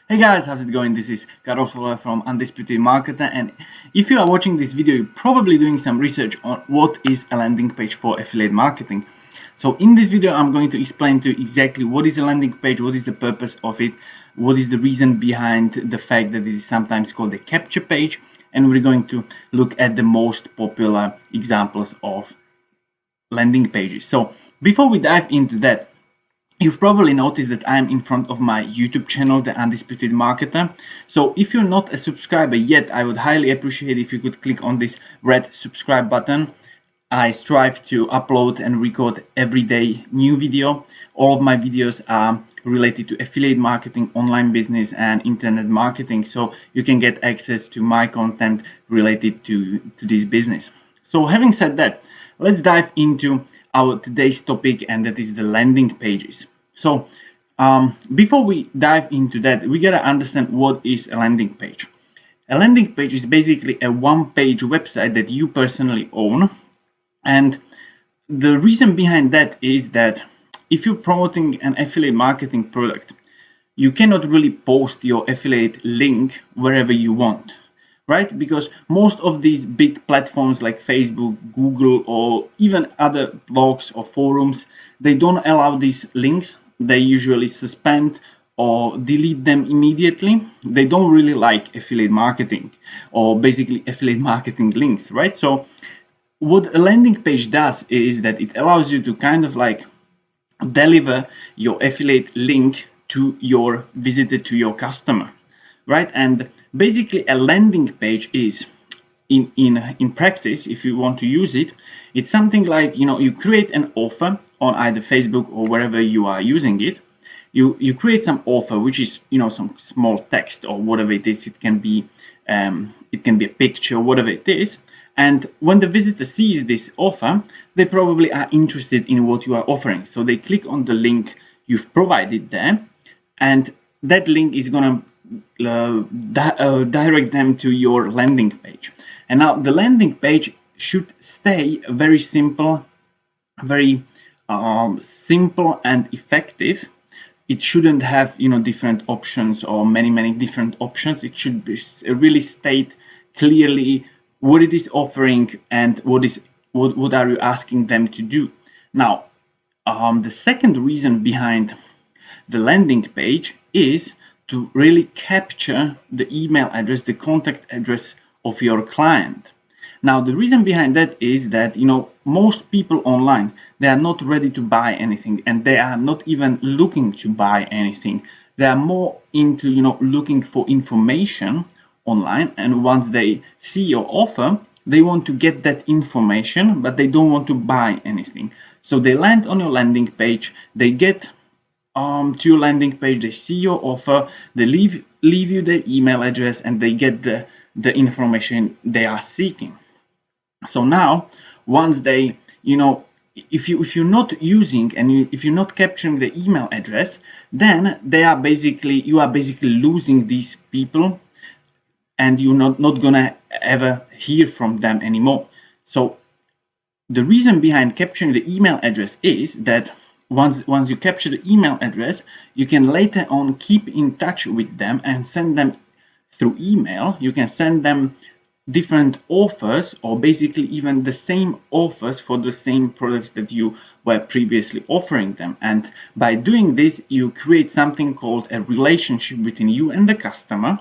Hey guys, how's it going? This is Karol from Undisputed Marketer, and if you are watching this video, you're probably doing some research on what is a landing page for affiliate marketing. So in this video, I'm going to explain to you exactly what is a landing page, what is the purpose of it, what is the reason behind the fact that it is sometimes called a capture page, and we're going to look at the most popular examples of landing pages. So before we dive into that, you've probably noticed that I'm in front of my YouTube channel, The Undisputed Marketer. So if you're not a subscriber yet, I would highly appreciate if you could click on this red subscribe button. I strive to upload and record every day new video. All of my videos are related to affiliate marketing, online business, and internet marketing. So you can get access to my content related to this business. So having said that, let's dive into our today's topic, and that is the landing pages. So before we dive into that, we gotta understand what is a landing page. A landing page is basically a one-page website that you personally own, and the reason behind that is that if you're promoting an affiliate marketing product, you cannot really post your affiliate link wherever you want, right? Because most of these big platforms like Facebook, Google, or even other blogs or forums, they don't allow these links. They usually suspend or delete them immediately. They don't really like affiliate marketing or basically affiliate marketing links, right? So what a landing page does is that it allows you to kind of like deliver your affiliate link to your visitor, to your customer, right? And basically a landing page is in practice, if you want to use it, it's something like, you create an offer on either Facebook or wherever you are using it. You create some offer, which is some small text or whatever it is. It can be a picture, whatever it is. And when the visitor sees this offer, they probably are interested in what you are offering. So they click on the link you've provided there, and that link is going to direct them to your landing page. And now the landing page should stay very simple, very simple and effective. It shouldn't have different options or many different options. It should be really state clearly what it is offering and what are you asking them to do. Now the second reason behind the landing page is to really capture the email address, the contact address of your client. Now the reason behind that is that most people online, they are not ready to buy anything, and they are not even looking to buy anything. They are more into looking for information online, and once they see your offer, they want to get that information, but they don't want to buy anything. So they land on your landing page, they get to your landing page, they see your offer, they leave you the email address, and they get the information they are seeking. So now once they if you're not using and if you're not capturing the email address, then you are basically losing these people, and you're not gonna ever hear from them anymore. So the reason behind capturing the email address is that once you capture the email address, you can later on keep in touch with them and send them through email. You can send them different offers, or basically even the same offers for the same products that you were previously offering them. And by doing this, you create something called a relationship between you and the customer.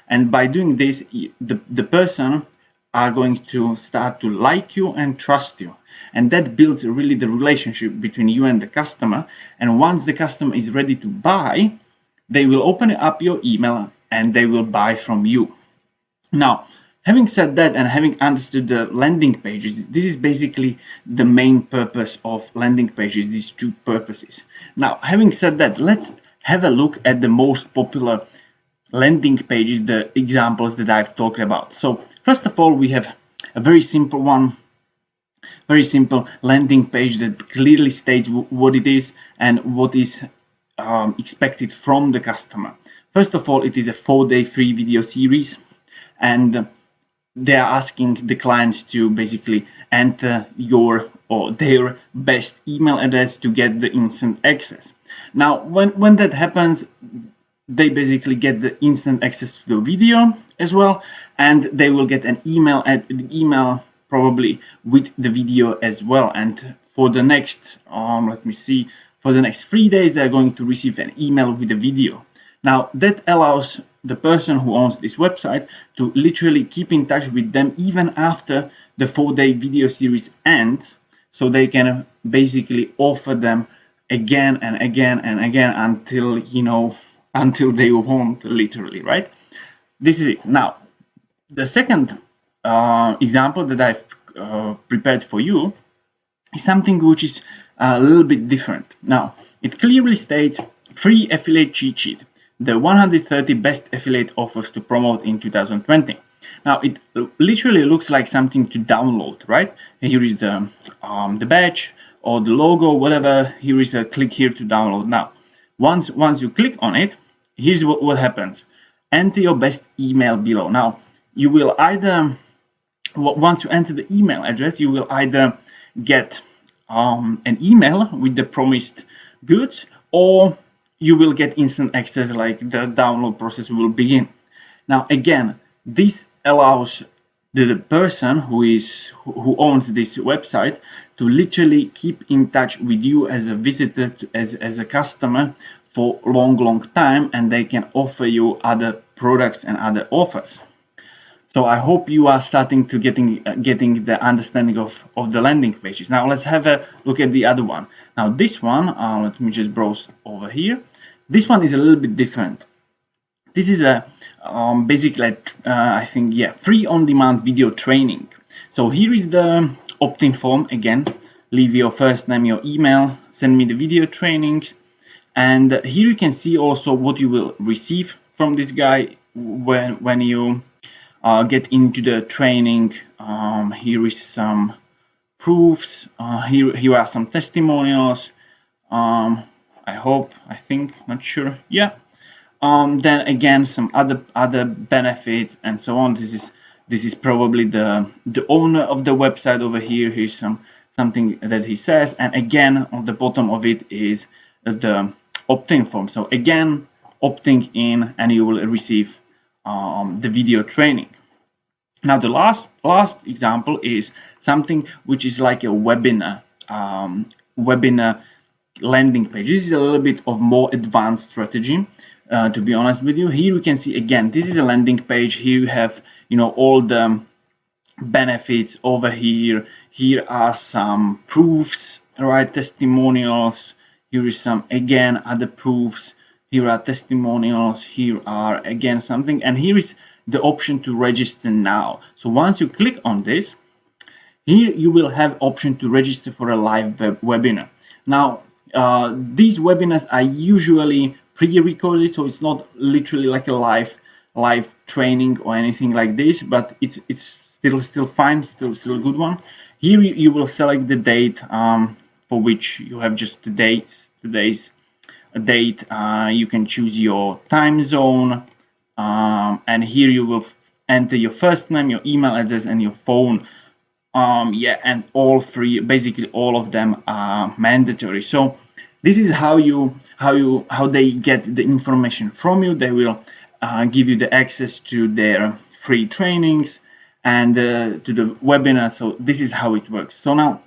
And by doing this, the person are going to start to like you and trust you, and that builds really the relationship between you and the customer. And once the customer is ready to buy, they will open up your email and they will buy from you. Now having said that, and having understood the landing pages, this is basically the main purpose of landing pages, these two purposes. Now having said that, let's have a look at the most popular landing pages, the examples that I've talked about. So first of all, we have a very simple landing page that clearly states what it is and what is expected from the customer. First of all, it is a 4-day free video series, and they are asking the clients to basically enter your or their best email address to get the instant access. Now when that happens, they basically get the instant access to the video as well, and they will get an email probably with the video as well. And for the next let me see, for the next 3 days they're going to receive an email with the video. Now that allows the person who owns this website to literally keep in touch with them even after the 4-day video series ends, so they can basically offer them again and again and again until, you know, until they want, literally, right? This is it. Now the second example that I've prepared for you is something which is a little bit different. Now it clearly states free affiliate cheat sheet, the 130 best affiliate offers to promote in 2020. Now it literally looks like something to download, right? Here is the badge or the logo, whatever. Here is a click here to download. Now once you click on it, here's what happens. Enter your best email below. Now you will either, once you enter the email address, you will either get an email with the promised goods, or you will get instant access, like the download process will begin. Now again, this allows the person who owns this website to literally keep in touch with you as a visitor, as a customer for long time, and they can offer you other products and other offers. So I hope you are starting to getting the understanding of the landing pages. Now let's have a look at the other one. Now this one, let me just browse over here. This one is a little bit different. This is a basically I think, yeah, free on-demand video training. So here is the opt-in form. Again, leave your first name, your email, send me the video trainings, and here you can see also what you will receive from this guy when you get into the training. Here is some proofs. Here are some testimonials. I think, not sure. Yeah. Then again, some other benefits and so on. This is probably the owner of the website over here. Here's something that he says, and again on the bottom of it is the opt-in form. So again, opting in, and you will receive the video training. Now the last example is something which is like a webinar landing page. This is a little bit of more advanced strategy, to be honest with you. Here we can see, again, this is a landing page. Here you have, you know, all the benefits over here. Here are some proofs, right? Testimonials. Here is some, again, other proofs. Here are testimonials. Here are again something, and here is the option to register now. So once you click on this, here you will have option to register for a live webinar. Now these webinars are usually pre-recorded, so it's not literally like a live training or anything like this, but it's still fine, still a good one. Here you will select the date for which you have just the dates. Today's date. You can choose your time zone, and here you will enter your first name, your email address, and your phone. Yeah, and all three, basically all of them are mandatory. So this is how they get the information from you. They will give you the access to their free trainings and to the webinar. So this is how it works. So now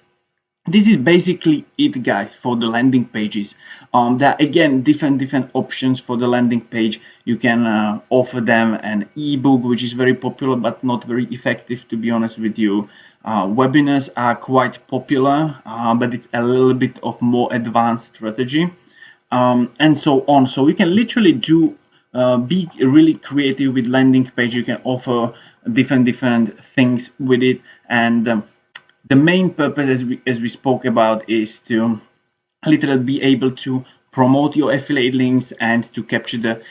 this is basically it, guys, for the landing pages. There are again different options for the landing page. You can offer them an ebook, which is very popular but not very effective, to be honest with you. Webinars are quite popular, but it's a little bit of more advanced strategy, and so on. So you can literally be really creative with landing page. You can offer different things with it, and the main purpose, as we spoke about, is to literally be able to promote your affiliate links and to capture the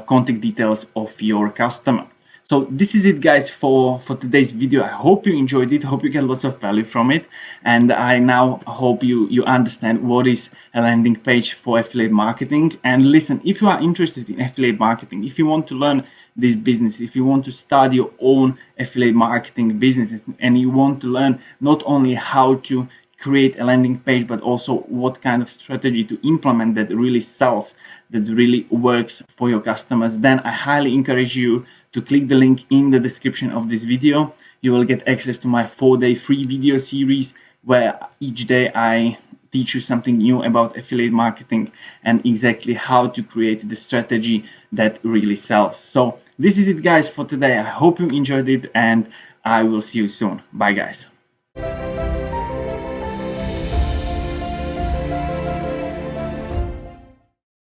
contact details of your customer. So this is it, guys, for today's video. I hope you enjoyed it. I hope you get lots of value from it, and I now hope you understand what is a landing page for affiliate marketing. And listen, if you are interested in affiliate marketing, if you want to learn this business, if you want to start your own affiliate marketing business, and you want to learn not only how to create a landing page, but also what kind of strategy to implement that really sells, that really works for your customers, then I highly encourage you to click the link in the description of this video. You will get access to my 4-day free video series where each day I teach you something new about affiliate marketing and exactly how to create the strategy that really sells. So this is it, guys, for today. I hope you enjoyed it, and I will see you soon. Bye, guys.